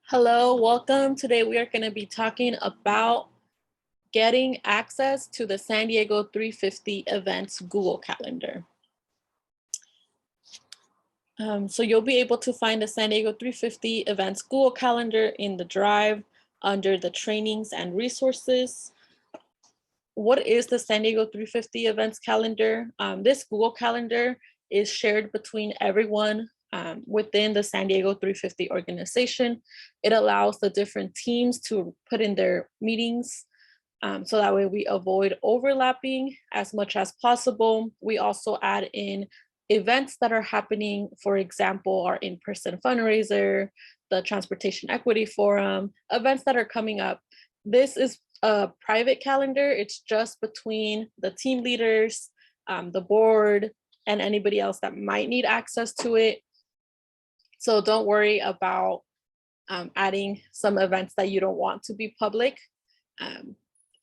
Hello, welcome. Today we are going to be talking about getting access to the San Diego 350 Events Google Calendar. So you'll be able to find the San Diego 350 Events Google Calendar in the Drive under the Trainings and Resources. What is the San Diego 350 Events Calendar? This Google Calendar is shared between everyone within the San Diego 350 organization. It allows the different teams to put in their meetings so that way we avoid overlapping as much as possible. We also add in events that are happening, for example, our in-person fundraiser, the Transportation Equity Forum, events that are coming up. This is a private calendar. It's just between the team leaders, the board, and anybody else that might need access to it. So don't worry about adding some events that you don't want to be public.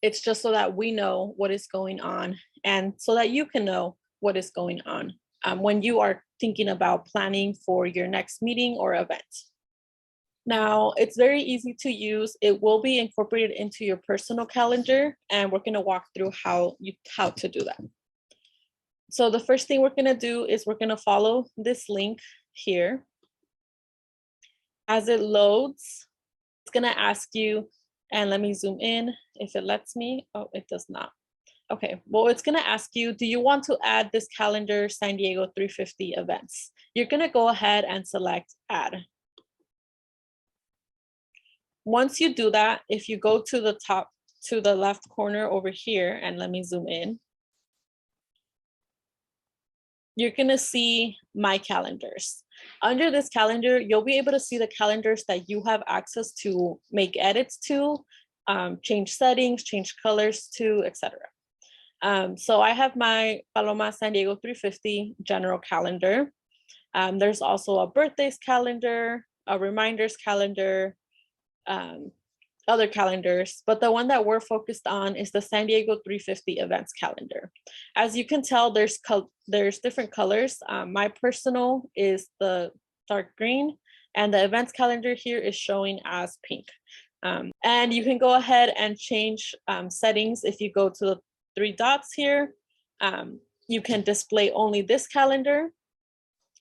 It's just so that we know what is going on and so that you can know what is going on when you are thinking about planning for your next meeting or event. Now, it's very easy to use. It will be incorporated into your personal calendar, and we're going to walk through how to do that. So the first thing we're going to do is we're going to follow this link here. As it loads, it's going to ask you, and let me zoom in if it lets me. Oh, it does not. Okay, well, it's going to ask you, do you want to add this calendar San Diego 350 events? You're going to go ahead and select add. Once you do that, if you go to the top, to the left corner over here, and let me zoom in, you're going to see my calendars. Under this calendar, you'll be able to see the calendars that you have access to make edits to, change settings, change colors to, etc. So I have my Paloma San Diego 350 general calendar. There's also a birthdays calendar, a reminders calendar, other calendars, but the one that we're focused on is the San Diego 350 events calendar. As you can tell, there's different colors. My personal is the dark green, and the events calendar here is showing as pink. And you can go ahead and change settings. If you go to the three dots here, you can display only this calendar.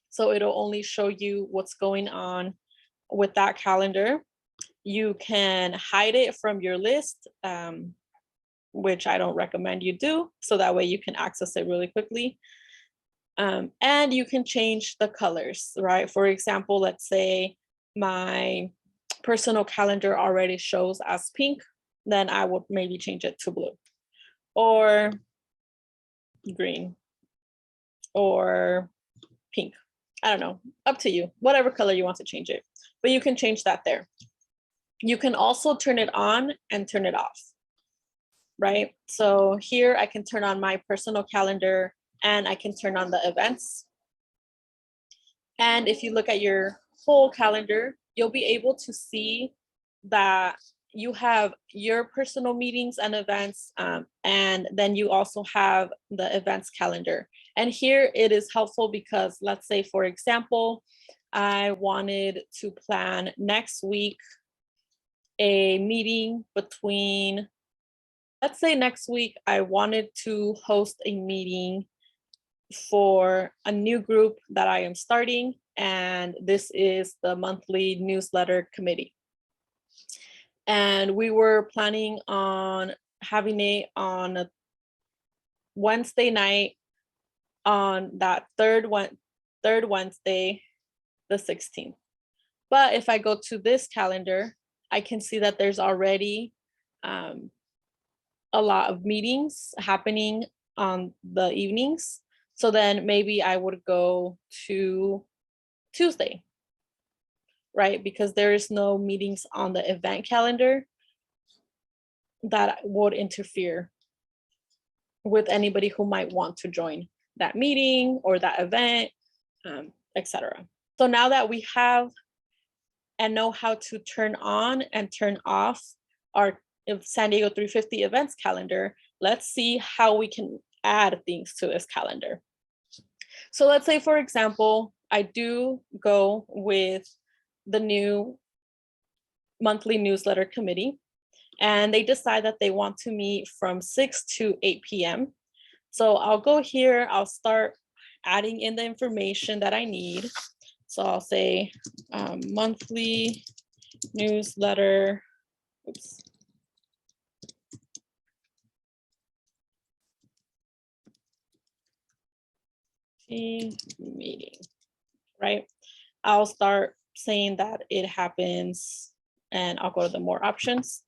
So it'll only show you what's going on with that calendar. You can hide it from your list, which I don't recommend you do. So that way you can access it really quickly. And you can change the colors, right? For example, let's say my personal calendar already shows as pink, then I would maybe change it to blue or green or pink. I don't know, up to you, whatever color you want to change it, but you can change that there. You can also turn it on and turn it off, right? So here I can turn on my personal calendar and I can turn on the events. And if you look at your whole calendar, you'll be able to see that you have your personal meetings and events, and then you also have the events calendar. And here it is helpful because let's say, for example, I wanted to plan next week a meeting between, let's say next week, I wanted to host a meeting for a new group that I am starting, and this is the monthly newsletter committee. And we were planning on having it on a Wednesday night on that third Wednesday, the 16th. But if I go to this calendar, I can see that there's already a lot of meetings happening on the evenings. So then maybe I would go to Tuesday, right? Because there is no meetings on the event calendar that would interfere with anybody who might want to join that meeting or that event, etc. So now that we have and know how to turn on and turn off our San Diego 350 events calendar, let's see how we can add things to this calendar. So let's say, for example, I do go with the new monthly newsletter committee, and they decide that they want to meet from 6 to 8 p.m. So I'll go here, I'll start adding in the information that I need. So I'll say monthly newsletter, oops. Meeting, right? I'll start saying that it happens and I'll go to the more options.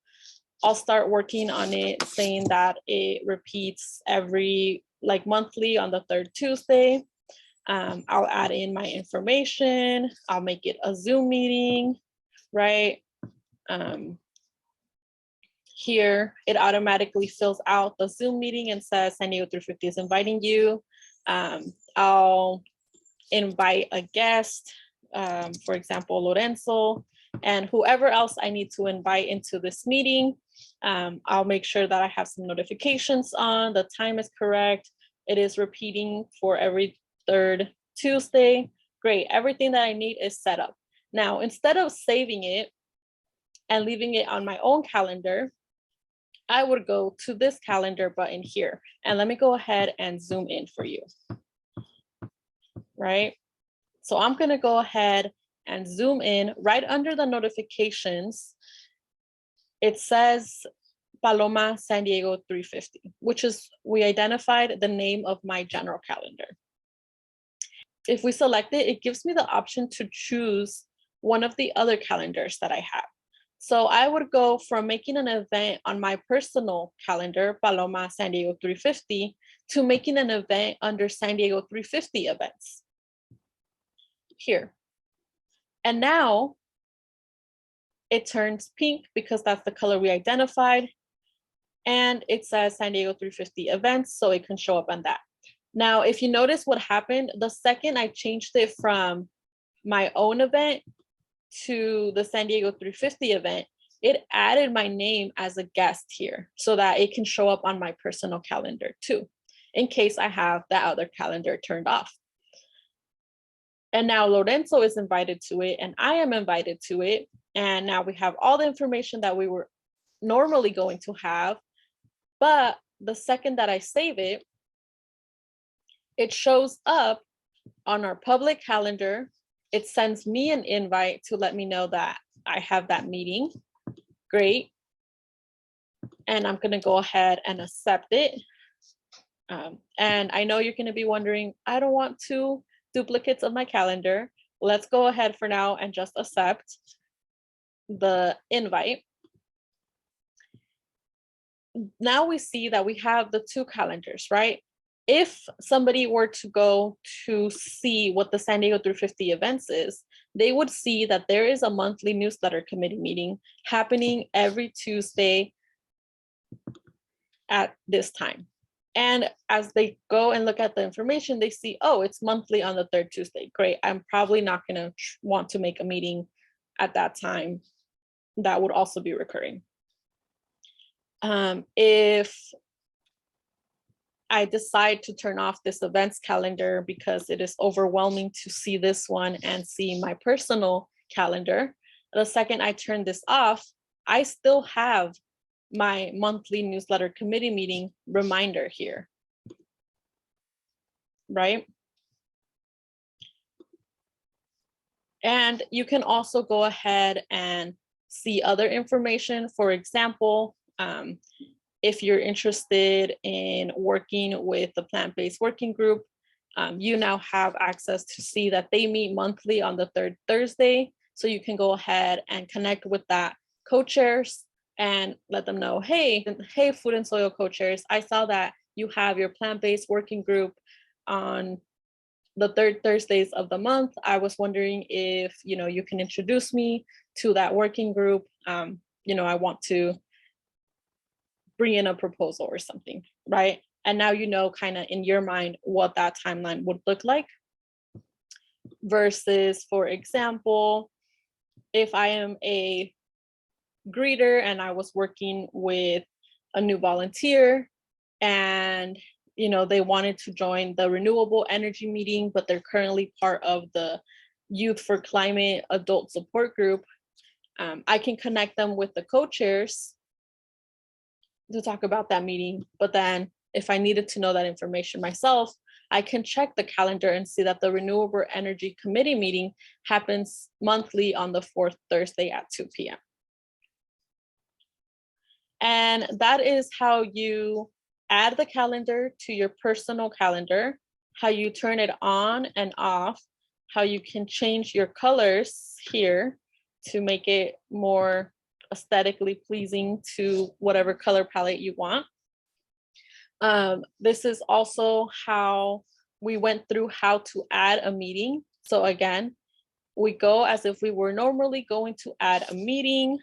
I'll start working on it, saying that it repeats every like monthly on the third Tuesday. I'll add in my information. I'll make it a Zoom meeting, right? Here, it automatically fills out the Zoom meeting and says San Diego 350 is inviting you. I'll invite a guest, for example, Lorenzo, and whoever else I need to invite into this meeting. I'll make sure that I have some notifications on, the time is correct. It is repeating for every third Tuesday. Great, everything that I need is set up. Now, instead of saving it and leaving it on my own calendar, I would go to this calendar button here. And let me go ahead and zoom in for you, right? So I'm gonna go ahead and zoom in right under the notifications. It says Paloma San Diego 350, which is, we identified the name of my general calendar. If we select it, it gives me the option to choose one of the other calendars that I have. So I would go from making an event on my personal calendar, Paloma San Diego 350, to making an event under San Diego 350 Events here. And now it turns pink because that's the color we identified. And it says San Diego 350 Events, so it can show up on that. Now, if you notice what happened, the second I changed it from my own event to the San Diego 350 event, it added my name as a guest here so that it can show up on my personal calendar too, in case I have that other calendar turned off. And now Lorenzo is invited to it and I am invited to it. And now we have all the information that we were normally going to have. But the second that I save it, it shows up on our public calendar. It sends me an invite to let me know that I have that meeting. Great. And I'm going to go ahead and accept it. And I know you're going to be wondering, I don't want two duplicates of my calendar. Let's go ahead for now and just accept the invite. Now we see that we have the two calendars, right? If somebody were to go to see what the San Diego 350 events is, they would see that there is a monthly newsletter committee meeting happening every Tuesday at this time. And as they go and look at the information, they see, oh, it's monthly on the third Tuesday. Great, I'm probably not gonna want to make a meeting at that time. That would also be recurring. If I decide to turn off this events calendar because it is overwhelming to see this one and see my personal calendar, the second I turn this off, I still have my monthly newsletter committee meeting reminder here, right? And you can also go ahead and see other information. For example, if you're interested in working with the plant-based working group, you now have access to see that they meet monthly on the third Thursday. So you can go ahead and connect with that co-chairs and let them know, hey, food and soil co-chairs, I saw that you have your plant-based working group on the third Thursdays of the month. I was wondering if, you can introduce me to that working group. I want to bring in a proposal or something, right? And now you know kind of in your mind what that timeline would look like. Versus, for example, if I am a greeter and I was working with a new volunteer and they wanted to join the renewable energy meeting, but they're currently part of the Youth for Climate adult support group. I can connect them with the co-chairs to talk about that meeting. But then if I needed to know that information myself, I can check the calendar and see that the Renewable Energy Committee meeting happens monthly on the fourth Thursday at 2 p.m. And that is how you add the calendar to your personal calendar, how you turn it on and off, how you can change your colors here to make it more aesthetically pleasing to whatever color palette you want. This is also how we went through how to add a meeting. So again, we go as if we were normally going to add a meeting.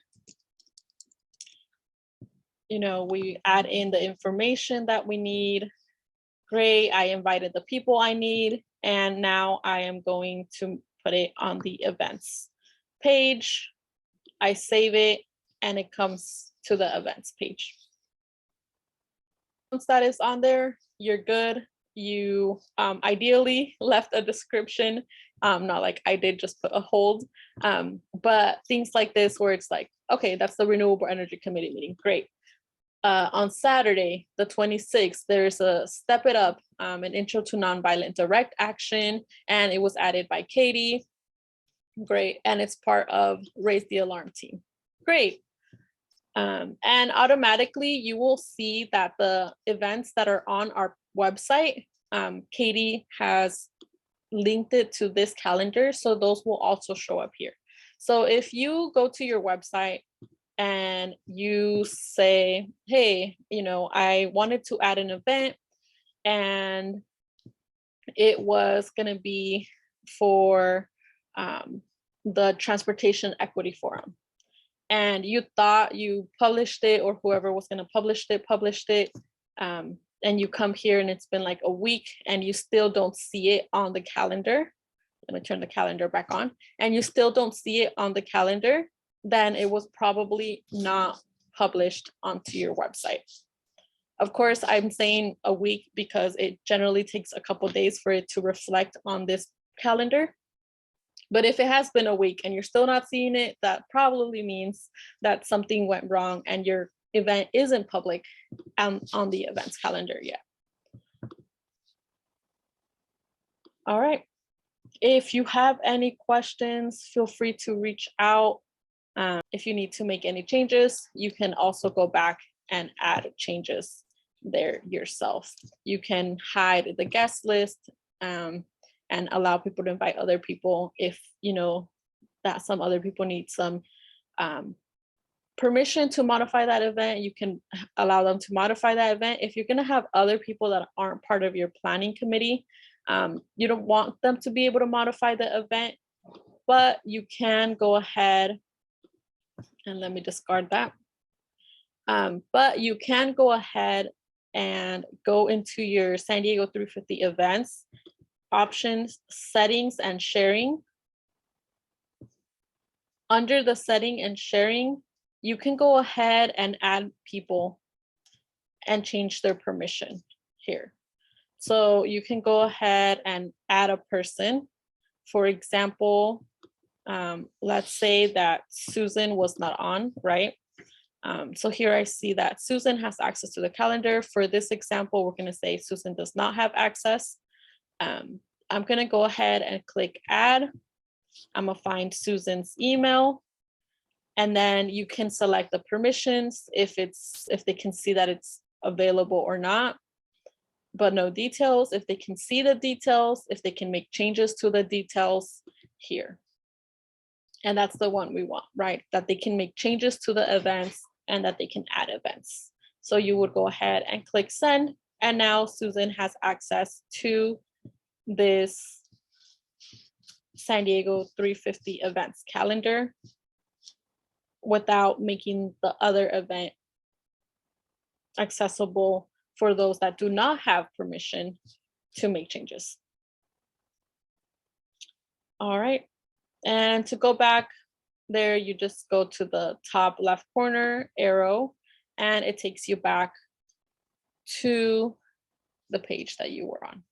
You know, we add in the information that we need. Great, I invited the people I need, and now I am going to put it on the events page. I save it, and it comes to the events page. Once that is on there, you're good. You ideally left a description, not like I did, just put a hold, but things like this where it's like, okay, that's the Renewable Energy Committee meeting, great. On Saturday, the 26th, there's a Step It Up, an intro to nonviolent direct action, and it was added by Katie. Great, and it's part of Raise the Alarm team. Great. And automatically you will see that the events that are on our website, Katie has linked it to this calendar, so those will also show up here. So if you go to your website and you say, hey, you know, I wanted to add an event and it was going to be for the Transportation Equity Forum, and you thought you published it, or whoever was going to published it, and you come here and it's been like a week and you still don't see it on the calendar. Let me turn the calendar back on, and you still don't see it on the calendar, then it was probably not published onto your website. Of course, I'm saying a week because it generally takes a couple days for it to reflect on this calendar. But if it has been a week and you're still not seeing it, that probably means that something went wrong and your event isn't public on the events calendar yet. All right. If you have any questions, feel free to reach out. If you need to make any changes, you can also go back and add changes there yourself. You can hide the guest list and allow people to invite other people if you know that some other people need some permission to modify that event. You can allow them to modify that event. If you're going to have other people that aren't part of your planning committee, you don't want them to be able to modify the event, but you can go ahead and let me discard that. But you can go ahead and go into your San Diego 350 events, options, settings, and sharing. Under the setting and sharing, you can go ahead and add people and change their permission here. So you can go ahead and add a person. For example, let's say that Susan was not on, right? So here I see that Susan has access to the calendar. For this example, we're going to say Susan does not have access. I'm going to go ahead and click add. I'm going to find Susan's email. And then you can select the permissions if they can see that it's available or not, but no details. If they can see the details, if they can make changes to the details here. And that's the one we want, right? That they can make changes to the events and that they can add events. So you would go ahead and click send. And now Susan has access to this San Diego 350 events calendar without making the other event accessible for those that do not have permission to make changes. All right. And to go back there, you just go to the top left corner arrow, and it takes you back to the page that you were on.